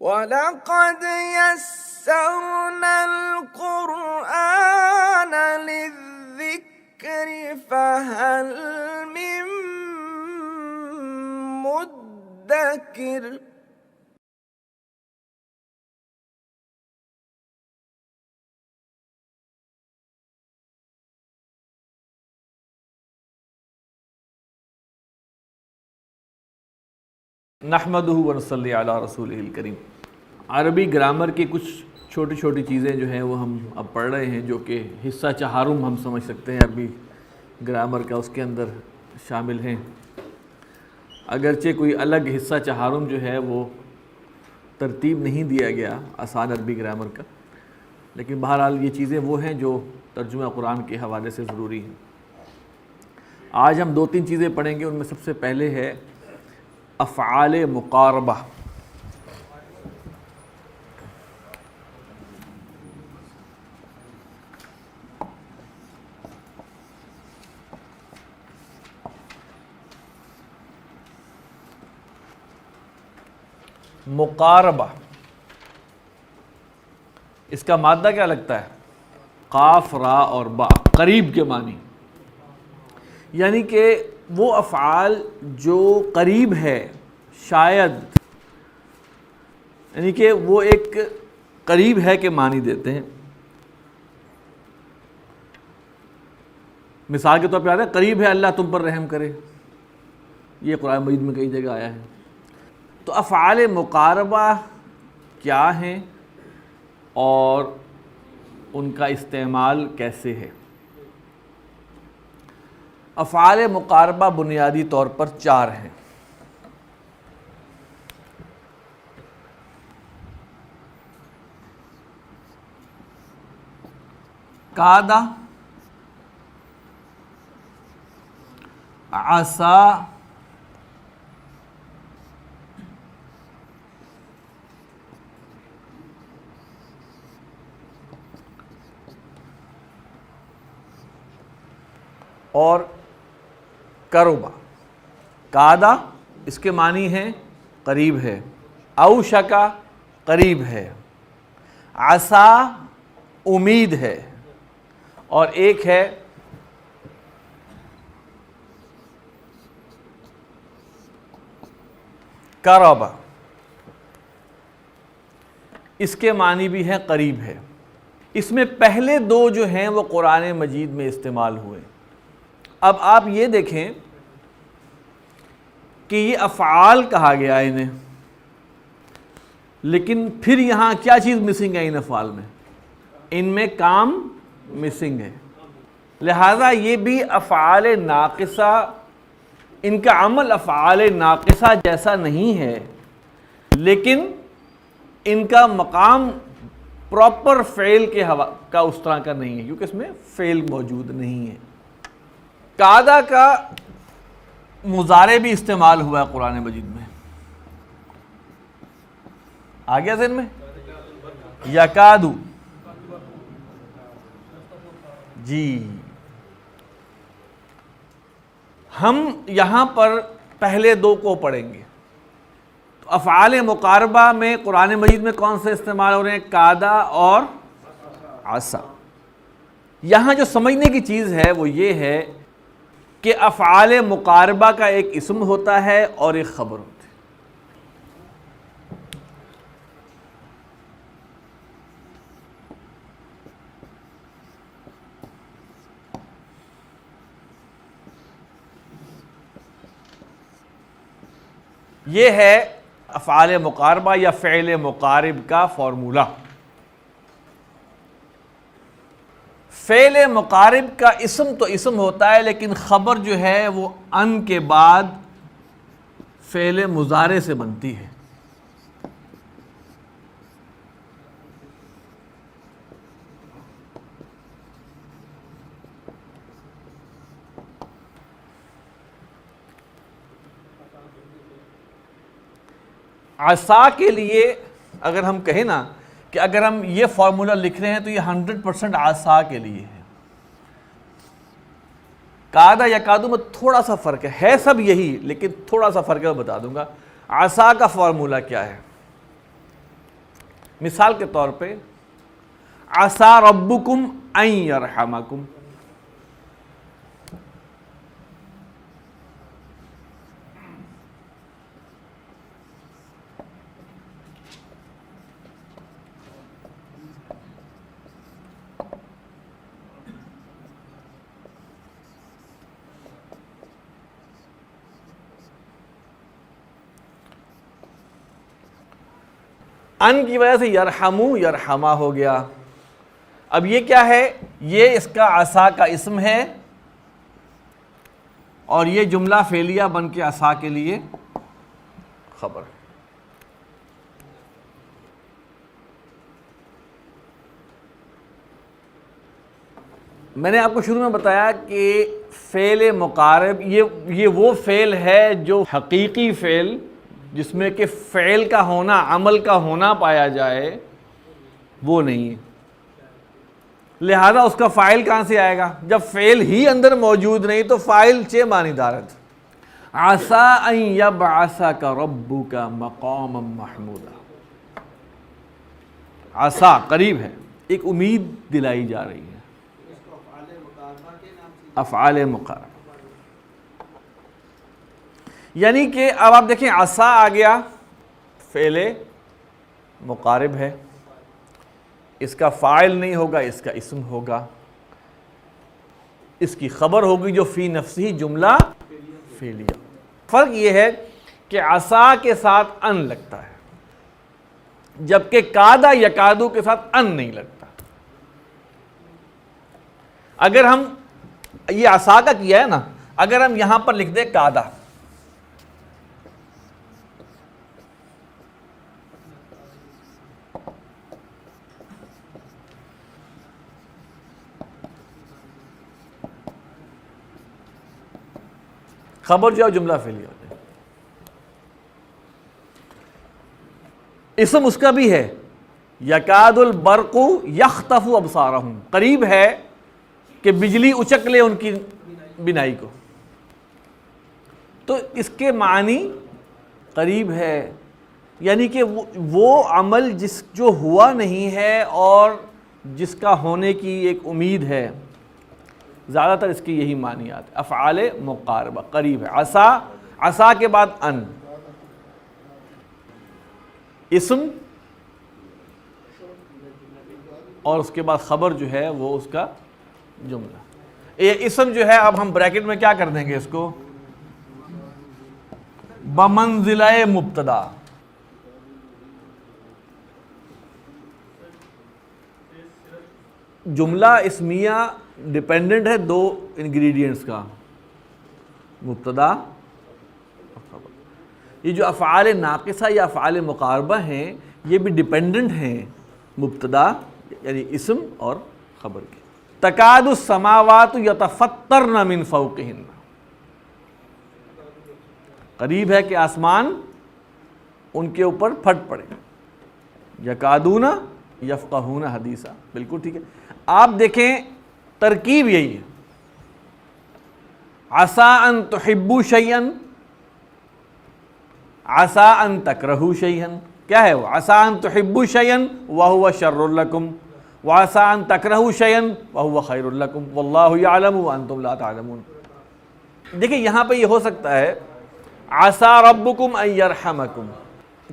وَلَقَدْ يَسَّرْنَا الْقُرْآنَ لِلذِّكْرِ فَهَلْ مِن مُّدَّكِرٍ۔ نحمدہ ونصلی علی رسولہ الکریم۔ عربی گرامر کی کچھ چھوٹی چھوٹی چیزیں جو ہیں وہ ہم اب پڑھ رہے ہیں، جو کہ حصہ چہارم ہم سمجھ سکتے ہیں عربی گرامر کا، اس کے اندر شامل ہیں۔ اگرچہ کوئی الگ حصہ چہارم جو ہے وہ ترتیب نہیں دیا گیا آسان عربی گرامر کا، لیکن بہرحال یہ چیزیں وہ ہیں جو ترجمہ قرآن کے حوالے سے ضروری ہیں۔ آج ہم دو تین چیزیں پڑھیں گے، ان میں سب سے پہلے ہے افعال مقاربہ۔ مقاربہ، اس کا مادہ کیا لگتا ہے؟ قاف، را اور با، قریب کے معنی، یعنی کہ وہ افعال جو قریب ہے، شاید، یعنی کہ وہ ایک قریب ہے کے معنی دیتے ہیں۔ مثال کے طور پہ آتا ہے قریب ہے اللہ تم پر رحم کرے، یہ قرآن مجید میں کئی جگہ آیا ہے۔ تو افعال مقاربہ کیا ہیں اور ان کا استعمال کیسے ہے؟ افعال مقاربہ بنیادی طور پر چار ہیں۔ کاد، عسا، اور قربا۔ کادا اس کے معنی ہے قریب ہے، اوشکا قریب ہے، عسا امید ہے، اور ایک ہے قربا، اس کے معنی بھی ہے قریب ہے۔ اس میں پہلے دو جو ہیں وہ قرآن مجید میں استعمال ہوئے۔ اب آپ یہ دیکھیں کہ یہ افعال کہا گیا انہیں، لیکن پھر یہاں کیا چیز مسنگ ہے ان افعال میں؟ ان میں کام مسنگ ہے، لہذا یہ بھی افعال ناقصہ، ان کا عمل افعال ناقصہ جیسا نہیں ہے، لیکن ان کا مقام پراپر فعل کا اس طرح کا نہیں ہے، کیونکہ اس میں فعل موجود نہیں ہے۔ کادا کا مضارع بھی استعمال ہوا ہے قرآن مجید میں، آ گیا ذہن میں؟ یکادو، جی ہم یہاں پر پہلے دو کو پڑھیں گے۔ تو افعال مقاربہ میں قرآن مجید میں کون سے استعمال ہو رہے ہیں؟ کادا اور عسا۔ یہاں جو سمجھنے کی چیز ہے وہ یہ ہے کہ افعال مقاربہ کا ایک اسم ہوتا ہے اور ایک خبر ہوتی ہے۔ یہ ہے افعال مقاربہ یا فعل مقارب کا فارمولہ۔ فعل مقارب کا اسم تو اسم ہوتا ہے، لیکن خبر جو ہے وہ ان کے بعد فعل مضارع سے بنتی ہے۔ عصا کے لیے اگر ہم کہیں نا کہ اگر ہم یہ فارمولا لکھ رہے ہیں تو یہ 100% عصا کے لیے ہے۔ کادا یا کادو میں تھوڑا سا فرق ہے سب یہی، لیکن تھوڑا سا فرق ہے، میں بتا دوں گا۔ عصا کا فارمولا کیا ہے؟ مثال کے طور پہ عسى ربکم ان یرحمکم، ان کی وجہ سے یرحمو یرحما ہو گیا۔ اب یہ کیا ہے؟ یہ اس کا عصا کا اسم ہے اور یہ جملہ فعلیہ بن کے عصا کے لیے خبر ہے۔ میں نے آپ کو شروع میں بتایا کہ فعل مقارب یہ وہ فعل ہے جو حقیقی فعل جس میں کہ فعل کا ہونا، عمل کا ہونا پایا جائے، وہ نہیں ہے، لہذا اس کا فاعل کہاں سے آئے گا؟ جب فعل ہی اندر موجود نہیں تو فاعل چے معنی دارت۔ عسى ان يبعثك ربك مقاما محمودا، عسى قریب ہے، ایک امید دلائی جا رہی ہے، افعال مقاربہ، یعنی کہ اب آپ دیکھیں عسى آ گیا، فعل مقارب ہے، اس کا فاعل نہیں ہوگا، اس کا اسم ہوگا، اس کی خبر ہوگی جو فی نفسی جملہ فعلیہ۔ فرق یہ ہے کہ عسى کے ساتھ ان لگتا ہے جبکہ کاد یکادو کے ساتھ ان نہیں لگتا۔ اگر ہم یہ عسى کا کیا ہے نا، اگر ہم یہاں پر لکھ دیں کادا، خبر جو ہے جملہ فعلیہ ہوتا ہے، اسم اس کا بھی ہے، یکاد البرق یخطف ابصارہم، قریب ہے کہ بجلی اچک لے ان کی بینائی کو، تو اس کے معنی قریب ہے، یعنی کہ وہ عمل جو ہوا نہیں ہے اور جس کا ہونے کی ایک امید ہے، زیادہ تر اس کی یہی معنی آتے ہیں، افعال مقاربہ، قریب ہے۔ عسى کے بعد ان، اسم اور اس کے بعد خبر جو ہے وہ اس کا جملہ۔ یہ اسم جو ہے اب ہم بریکٹ میں کیا کر دیں گے اس کو؟ بمنزلہ مبتدا، جملہ اسمیہ ڈیپینڈنٹ ہے دو انگریڈینٹس کا، مبتدا اور خبر۔ یہ جو افعال ناقصہ یا افعال مقاربہ ہیں یہ بھی ڈیپینڈنٹ ہیں مبتدا یعنی اسم اور خبر کے۔ تکاد السماوات یتفطرن من فوقہن، قریب ہے کہ آسمان ان کے اوپر پھٹ پڑے، یکادون یفقہون حدیثا، بالکل ٹھیک ہے۔ آپ دیکھیں ترکیب یہی ہے، عسى ان تحبوا شيئا، عسى ان تکرہوا شيئا، کیا ہے وہ؟ عسى ان تحبوا شيئا وهو شر لكم وعسى ان تکرہوا شيئا وهو خیر لكم واللہ یعلم وانتم لا تعلمون۔ دیکھیں یہاں پہ یہ ہو سکتا ہے عسى ربکم ان یرحمکم،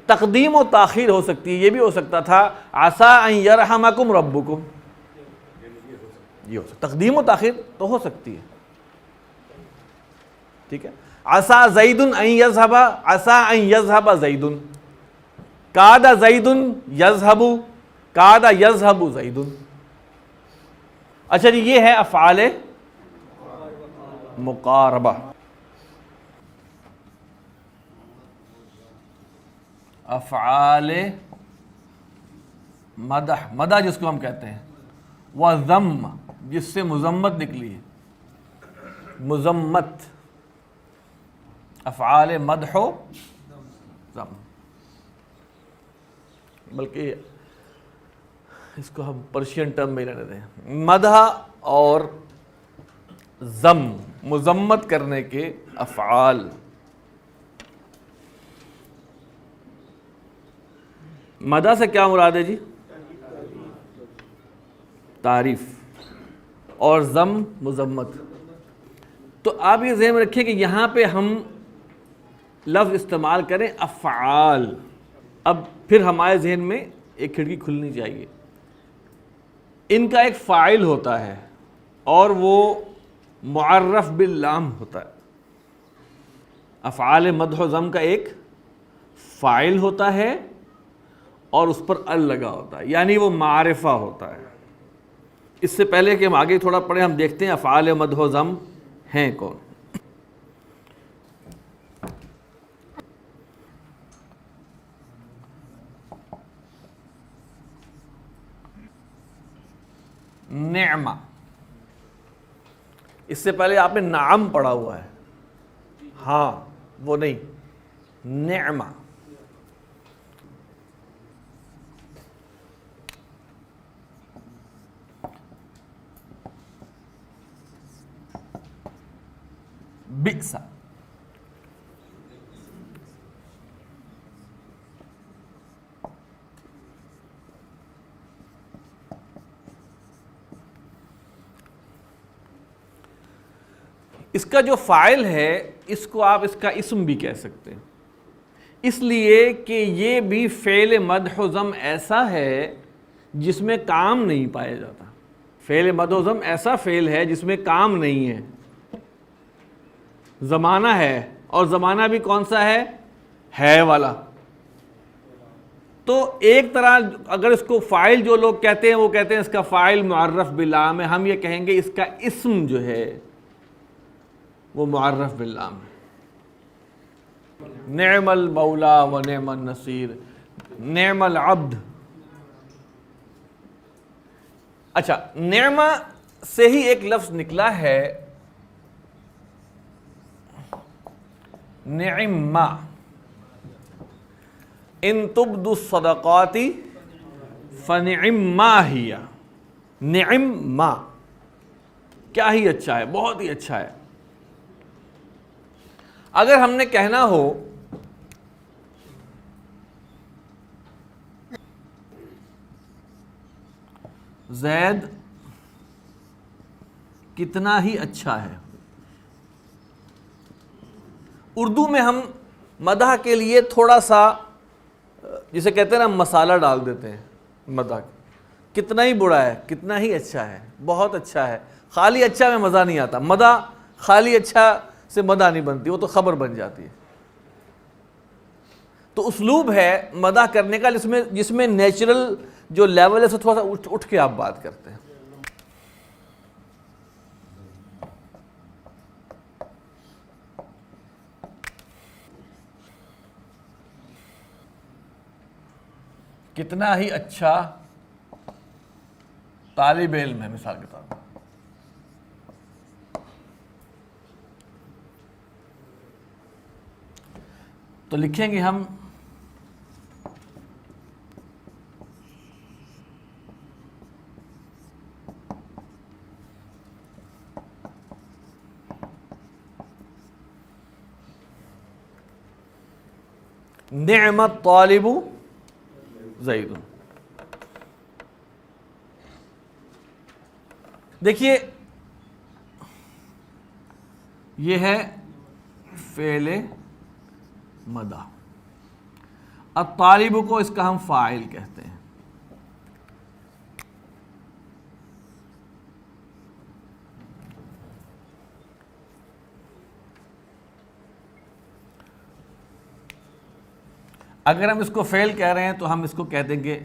تقدیم و تاخیر ہو سکتی ہے، یہ بھی ہو سکتا تھا عسى ان یرحمکم ربکم، یہ ہو سکتا، تقدیم و تاخیر تو ہو سکتی ہے، ٹھیک ہے۔ عسى زید ان یذهب، عسى ان یذهب زید، کاد زید یذهب، کاد یذهب زید۔ اچھا جی، یہ ہے افعال مقاربہ۔ افعال مدح، مدح جس کو ہم کہتے ہیں، وذم جس سے مذمت نکلی ہے، مذمت، افعال مدح و ذم، بلکہ اس کو ہم پرشین ٹرم میں لینے دیں، مدح اور ذم، مذمت کرنے کے افعال۔ مدح سے کیا مراد ہے جی؟ تعریف، اور ذم مذمت. تو آپ یہ ذہن میں رکھیں کہ یہاں پہ ہم لفظ استعمال کریں افعال. اب پھر ہمارے ذہن میں ایک کھڑکی کھلنی چاہیے. ان کا ایک فاعل ہوتا ہے اور وہ معرف باللام ہوتا ہے. افعال مدح و ذم کا ایک فاعل ہوتا ہے اور اس پر ال لگا ہوتا ہے، یعنی وہ معرفہ ہوتا ہے. اس سے پہلے کہ ہم آگے تھوڑا پڑھیں، ہم دیکھتے ہیں افعال مدح و ذم ہیں کون. نعمہ، اس سے پہلے آپ نے نعم پڑھا ہوا ہے، ہاں وہ نہیں، نعمہ. بئس، اس کا جو فاعل ہے اس کو آپ اس کا اسم بھی کہہ سکتے ہیں، اس لیے کہ یہ بھی فعل مدح و ذم ایسا ہے جس میں کام نہیں پایا جاتا. فعل مدح و ذم ایسا فعل ہے جس میں کام نہیں ہے، زمانہ ہے، اور زمانہ بھی کون سا ہے والا. تو ایک طرح اگر اس کو فاعل جو لوگ کہتے ہیں وہ کہتے ہیں اس کا فاعل معرف باللام ہے، ہم یہ کہیں گے اس کا اسم جو ہے وہ معرف باللام ہے. نعم المولا و نعم النصیر، نعم العبد. اچھا، نعمہ سے ہی ایک لفظ نکلا ہے نعمہ. ان تبدوا الصدقات فنعما ہی. نعمہ کیا ہی اچھا ہے، بہت ہی اچھا ہے. اگر ہم نے کہنا ہو زید کتنا ہی اچھا ہے، اردو میں ہم مدح کے لیے تھوڑا سا جسے کہتے ہیں نا مسالہ ڈال دیتے ہیں. مدح کتنا ہی برا ہے، کتنا ہی اچھا ہے، بہت اچھا ہے. خالی اچھا میں مزہ نہیں آتا. مدح خالی اچھا سے مدح نہیں بنتی، وہ تو خبر بن جاتی ہے. تو اسلوب ہے مدح کرنے کا جس میں نیچرل جو لیول ہے تھوڑا سا اٹھ کے آپ بات کرتے ہیں. کتنا ہی اچھا طالب علم ہے، مثال کے طور پر. تو لکھیں گے ہم نعم الطالب زید. دیکھیے یہ ہے فعل مدح. الطالب کو اس کا ہم فاعل کہتے ہیں. اگر ہم اس کو فعل کہہ رہے ہیں تو ہم اس کو کہہ دیں گے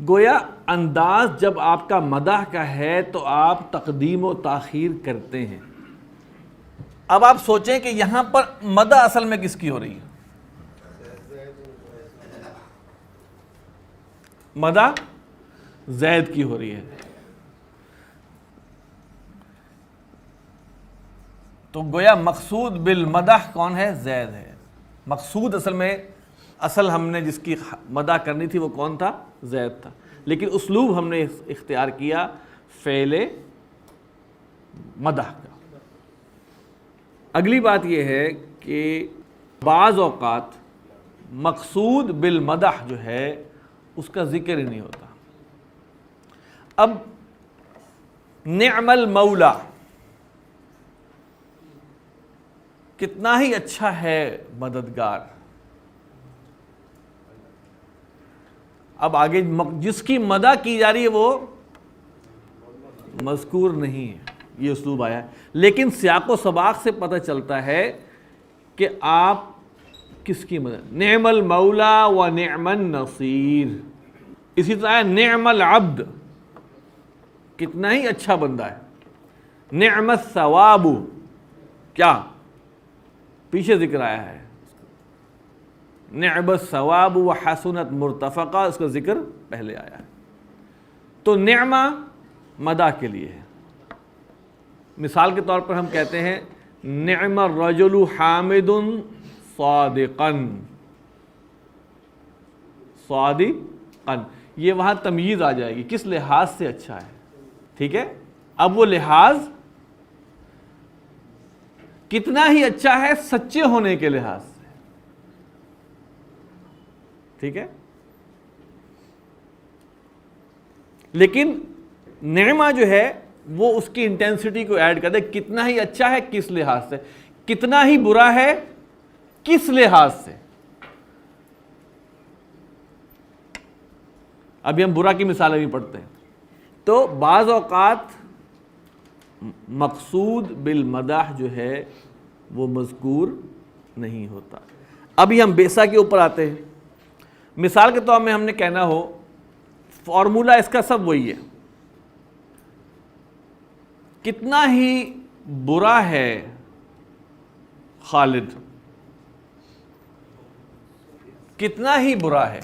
گویا انداز جب آپ کا مدح کا ہے تو آپ تقدیم و تاخیر کرتے ہیں. اب آپ سوچیں کہ یہاں پر مدح اصل میں کس کی ہو رہی ہے؟ مدح زید کی ہو رہی ہے. تو گویا مقصود بالمدح کون ہے؟ زید ہے. مقصود اصل میں اصل ہم نے جس کی مدح کرنی تھی وہ کون تھا؟ زید تھا، لیکن اسلوب ہم نے اختیار کیا فعل مدح کا۔ اگلی بات یہ ہے کہ بعض اوقات مقصود بالمدح جو ہے اس کا ذکر ہی نہیں ہوتا۔ اب نعم المولا کتنا ہی اچھا ہے مددگار، اب آگے جس کی مدح کی جا رہی ہے وہ مذکور نہیں ہے، یہ اسلوب آیا ہے، لیکن سیاق و سباق سے پتہ چلتا ہے کہ آپ کس کی مدد، نعم المولا و نعم النصیر۔ اسی طرح نعم العبد، کتنا ہی اچھا بندہ ہے، نعم الثواب، کیا پیچھے ذکر آیا ہے، نعم الثواب و حسنت مرتفقہ، اس کا ذکر پہلے آیا ہے۔ تو نعمہ مدح کے لیے ہے۔ مثال کے طور پر ہم کہتے ہیں نعم الرجل حامد صادقا، صادقا، یہ وہاں تمییز آ جائے گی کس لحاظ سے اچھا ہے، ٹھیک ہے۔ اب وہ لحاظ کتنا ہی اچھا ہے سچے ہونے کے لحاظ سے، ٹھیک ہے۔ لیکن نعمہ جو ہے وہ اس کی انٹینسٹی کو ایڈ کر دے، کتنا ہی اچھا ہے کس لحاظ سے، کتنا ہی برا ہے کس لحاظ سے۔ ابھی ہم برا کی مثالیں بھی پڑھتے ہیں۔ تو بعض اوقات مقصود بالمدح جو ہے وہ مذکور نہیں ہوتا۔ ابھی ہم بیسا کے اوپر آتے ہیں۔ مثال کے طور میں ہم نے کہنا ہو، فارمولہ اس کا سب وہی ہے، کتنا ہی برا ہے خالد، کتنا ہی برا ہے،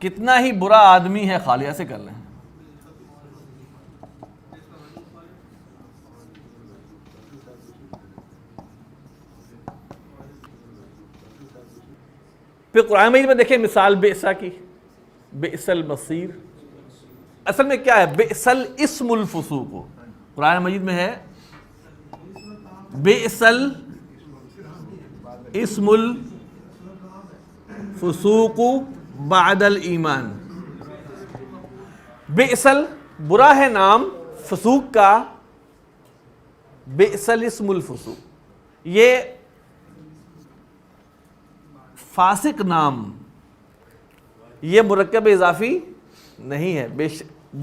کتنا ہی برا آدمی ہے خالد، ایسے کر لیں۔ پھر قرآن مجید میں دیکھیں مثال بئسا کی، بئس المصیر، اصل میں کیا ہے؟ بئس الاسم الفسوق، قرآن مجید میں ہے بئس الاسم الفسوق بعد الایمان، بئس برا ہے نام فسوق کا، بئس الاسم الفسوق، یہ فاسق نام، یہ مرکب اضافی نہیں ہے،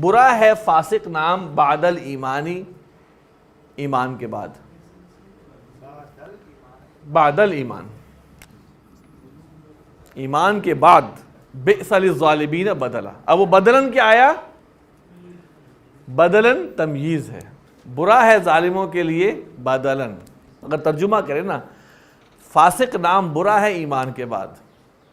برا ہے فاسق نام بعد الایمانی، ایمان کے بعد، بعد الایمان، ایمان کے بعد، بئس للظالمین بدلا۔ اب وہ بدلن کیا آیا؟ بدلن تمییز ہے، برا ہے ظالموں کے لیے بدلن۔ اگر ترجمہ کریں نا، فاسق نام برا ہے ایمان کے بعد،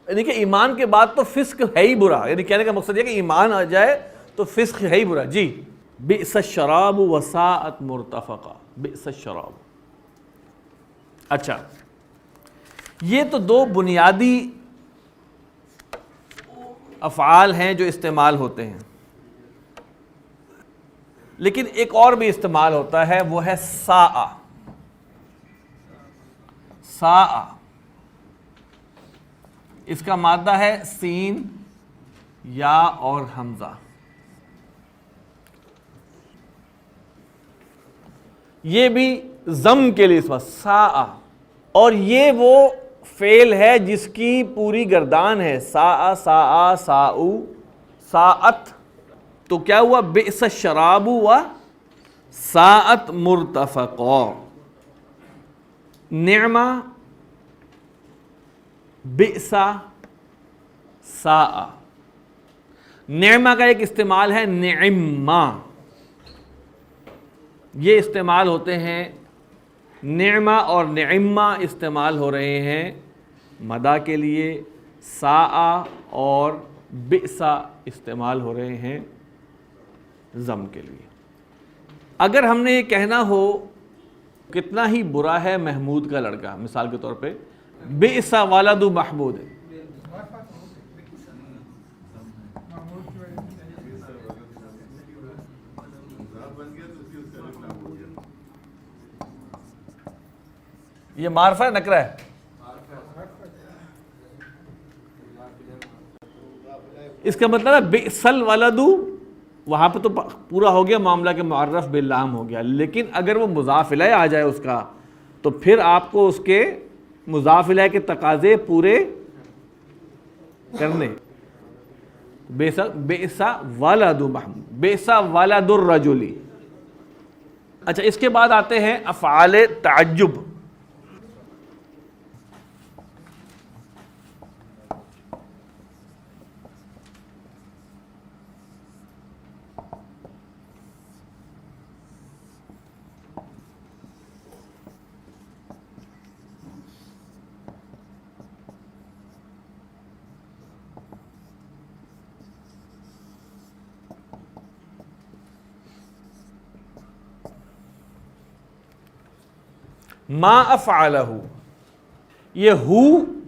یعنی کہ ایمان کے بعد تو فسق ہے ہی برا، یعنی کہنے کا مقصد یہ کہ ایمان آ جائے تو فسق ہے ہی برا۔ جی، بئس الشراب وساءت مرتفقا، بئس الشراب۔ اچھا، یہ تو دو بنیادی افعال ہیں جو استعمال ہوتے ہیں، لیکن ایک اور بھی استعمال ہوتا ہے، وہ ہے ساء۔ ساء، اس کا مادہ ہے سین، یا اور حمزہ۔ یہ بھی ضم کے لیے استعمال، ساء، اور یہ وہ فعل ہے جس کی پوری گردان ہے، ساء، ساء، ساؤ، ساءت، تو کیا ہوا؟ بئس الشراب و ساءت مرتفقا، نعمہ، بئسا، ساء۔ نعمہ کا ایک استعمال ہے نعمہ، یہ استعمال ہوتے ہیں، نعمہ اور نعمہ استعمال ہو رہے ہیں مدح کے لیے، ساء اور بئسا استعمال ہو رہے ہیں ضم کے لیے۔ اگر ہم نے یہ کہنا ہو کتنا ہی برا ہے محمود کا لڑکا، مثال کے طور پہ بئس ولد محمود. یہ معرفہ ہے نکرہ ہے؟ اس کا مطلب ہے بئس الولد، وہاں پہ تو پورا ہو گیا معاملہ کہ معرف باللام ہو گیا، لیکن اگر وہ مضاف الیہ آ جائے اس کا تو پھر آپ کو اس کے مضاف الیہ کے تقاضے پورے کرنے. بئس ولد محمود، بئس ولد الرجل. اچھا اس کے بعد آتے ہیں افعال تعجب. ما افعلہ، یہ ہو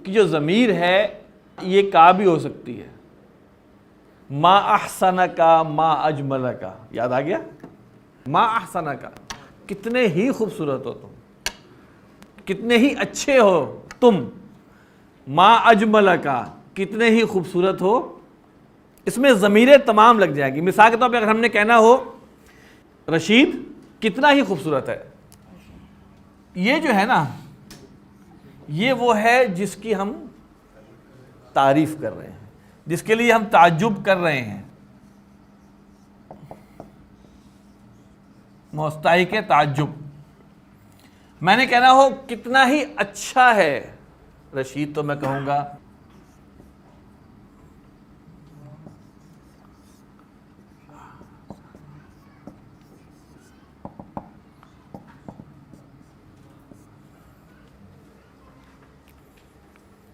کی جو ضمیر ہے یہ کا بھی ہو سکتی ہے. ما احسن کا، ما اجمل کا، یاد آ گیا؟ ما احسن کا، کتنے ہی خوبصورت ہو تم، کتنے ہی اچھے ہو تم. ما اجمل کا، کتنے ہی خوبصورت ہو. اس میں ضمیریں تمام لگ جائیں گی. مثال کے طور پہ اگر ہم نے کہنا ہو رشید کتنا ہی خوبصورت ہے، یہ جو ہے نا یہ وہ ہے جس کی ہم تعریف کر رہے ہیں، جس کے لیے ہم تعجب کر رہے ہیں. مستحق تعجب. میں نے کہنا ہو کتنا ہی اچھا ہے رشید، تو میں کہوں گا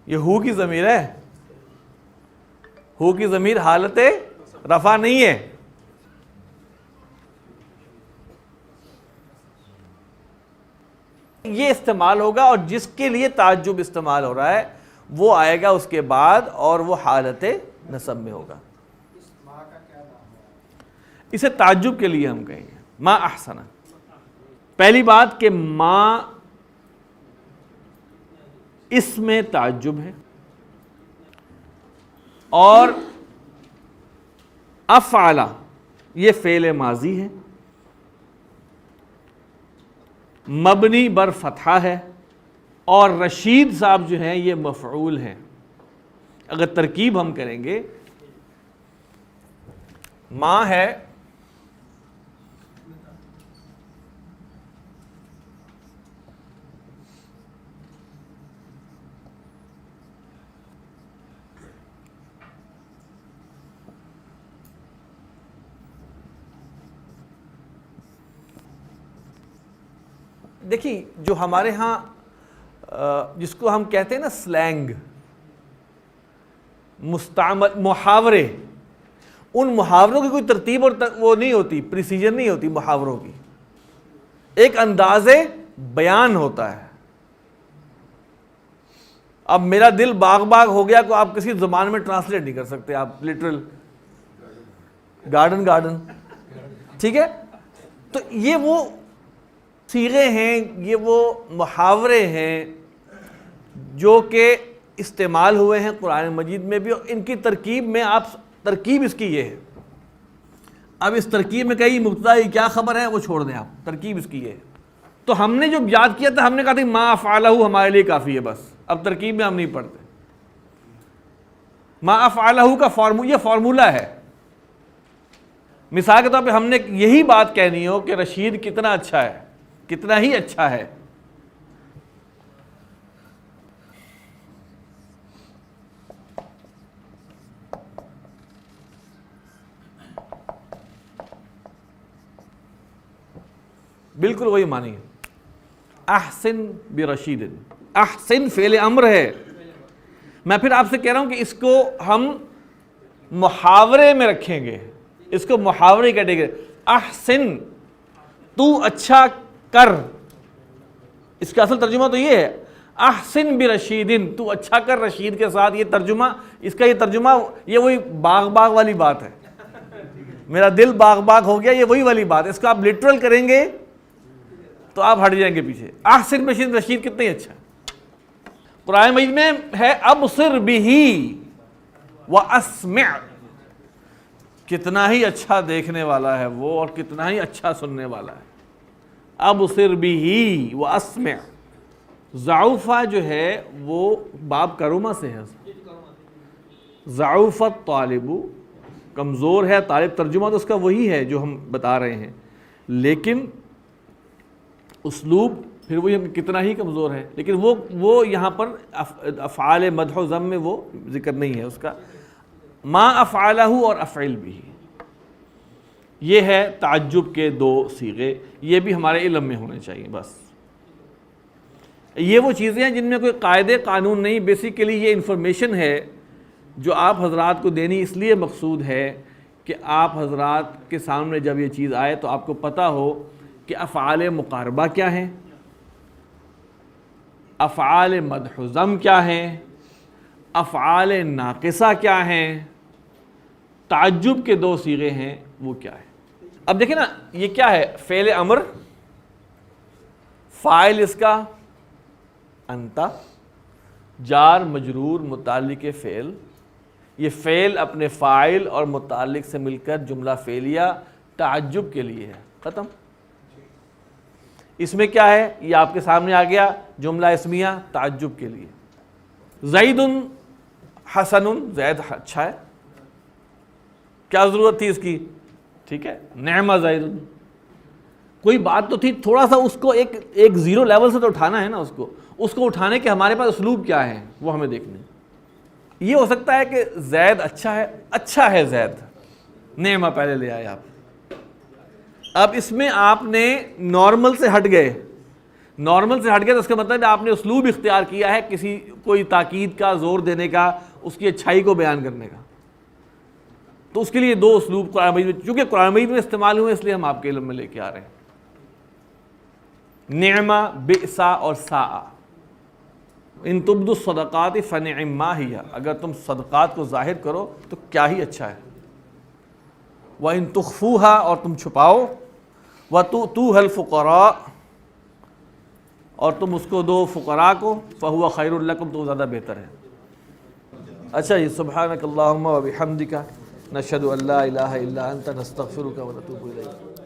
یہ ہو کی ضمیر ہے. ہو کی ضمیر حالت رفع نہیں ہے. یہ استعمال ہوگا اور جس کے لیے تعجب استعمال ہو رہا ہے وہ آئے گا اس کے بعد اور وہ حالت نصب میں ہوگا. اسے تعجب کے لیے ہم کہیں گے ما احسن. پہلی بات کہ ما اس میں تعجب ہے، اور افعل یہ فعل ماضی ہے، مبنی بر فتحہ ہے، اور رشید صاحب جو ہیں یہ مفعول ہیں. اگر ترکیب ہم کریں گے، ما ہے دیکھیے جو ہمارے ہاں جس کو ہم کہتے ہیں نا سلینگ، مستعمل محاورے، ان محاوروں کی کوئی ترتیب اور وہ نہیں ہوتی، پریسیجن نہیں ہوتی محاوروں کی. ایک انداز بیان ہوتا ہے. اب میرا دل باغ باغ ہو گیا کو آپ کسی زبان میں ٹرانسلیٹ نہیں کر سکتے، آپ لٹرل گارڈن گارڈن، ٹھیک ہے. تو یہ وہ صیغے ہیں، یہ وہ محاورے ہیں جو کہ استعمال ہوئے ہیں قرآن مجید میں بھی، اور ان کی ترکیب میں آپ ترکیب اس کی یہ ہے. اب اس ترکیب میں کئی مبتدا کیا خبر ہے وہ چھوڑ دیں آپ، ترکیب اس کی یہ ہے. تو ہم نے جو یاد کیا تھا ہم نے کہا تھا ما افعلہ ہمارے لیے کافی ہے بس، اب ترکیب میں ہم نہیں پڑھتے. ما افعلہ کا یہ فارمولہ ہے. مثال کے طور پہ ہم نے یہی بات کہنی ہو کہ رشید کتنا اچھا ہے، کتنا ہی اچھا ہے. بالکل وہی معنی ہے. احسن برشید، احسن فعل امر ہے. میں پھر آپ سے کہہ رہا ہوں کہ اس کو ہم محاورے میں رکھیں گے، اس کو محاورے کیٹیگری. احسن تو اچھا کر، اس کا اصل ترجمہ تو یہ ہے احسن برشیدن، تو اچھا کر رشید کے ساتھ. یہ ترجمہ، اس کا یہ ترجمہ، یہ وہی باغ باغ والی بات ہے. میرا دل باغ باغ ہو گیا، یہ وہی والی بات ہے. اس کو آپ لٹرل کریں گے تو آپ ہٹ جائیں گے پیچھے. احسن برشید، رشید کتنا ہی اچھا ہے. قرآن مجید میں ہے ابصر بہی واسمع، کتنا ہی اچھا دیکھنے والا ہے وہ اور کتنا ہی اچھا سننے والا ہے. ابصر بہی واسمع. ضعفہ جو ہے وہ باب کرومہ سے ہے. ضعف الطالب، کمزور ہے طالب. ترجمہ تو اس کا وہی ہے جو ہم بتا رہے ہیں، لیکن اسلوب پھر وہی کتنا ہی کمزور ہے. لیکن وہ یہاں پر افعال مدح و ذم میں وہ ذکر نہیں ہے اس کا. ما افعلہ اور افعل بھی، یہ ہے تعجب کے دو صیغے. یہ بھی ہمارے علم میں ہونے چاہیے. بس یہ وہ چیزیں ہیں جن میں کوئی قاعدے قانون نہیں. بیسیکلی یہ انفارمیشن ہے جو آپ حضرات کو دینی اس لیے مقصود ہے کہ آپ حضرات کے سامنے جب یہ چیز آئے تو آپ کو پتہ ہو کہ افعال مقاربہ کیا ہیں، افعال مدح و ذم کیا ہیں، افعال ناقصہ کیا ہیں، تعجب کے دو صیغے ہیں وہ کیا ہے. اب دیکھیں نا، یہ کیا ہے؟ فعل امر، فاعل اس کا انت، جار مجرور متعلق فعل. یہ فعل اپنے فاعل اور متعلق سے مل کر جملہ فعلیہ تعجب کے لیے ہے. ختم. اس میں کیا ہے؟ یہ آپ کے سامنے آ گیا جملہ اسمیہ تعجب کے لیے. زید حسن، زید اچھا ہے، کیا ضرورت تھی اس کی؟ ٹھیک ہے. نعم زید، کوئی بات تو تھی، تھوڑا سا اس کو ایک زیرو لیول سے تو اٹھانا ہے نا. اس کو اٹھانے کے ہمارے پاس اسلوب کیا ہے وہ ہمیں دیکھنے. یہ ہو سکتا ہے کہ زید اچھا ہے زید، نعمہ پہلے لے آئے آپ. اب اس میں آپ نے نارمل سے ہٹ گئے تو اس کا مطلب ہے آپ نے اسلوب اختیار کیا ہے کوئی تاکید کا، زور دینے کا، اس کی اچھائی کو بیان کرنے کا. تو اس کے لیے دو اسلوب قرآن مجید میں، چونکہ قرآن مجید میں استعمال ہوئے اس لیے ہم آپ کے علم میں لے کے آ رہے ہیں. نعمہ، بئسا اور ساء. ان تبدوا الصدقات فنعما ہی، اگر تم صدقات کو ظاہر کرو تو کیا ہی اچھا ہے. وَإِن تُخْفُوهَا، اور تم چھپاؤ. وَتُؤْتُوهَا الْفُقَرَاءَ، اور تم اس کو دو فقراء کو. فَهُوَ خَيْرٌ لَكُمْ، تو زیادہ بہتر ہے. اچھا جی، سبحانک اللہم وبحمدک، نشہد ان لا الہ الا انت، نستغفرک ونتوب الیک.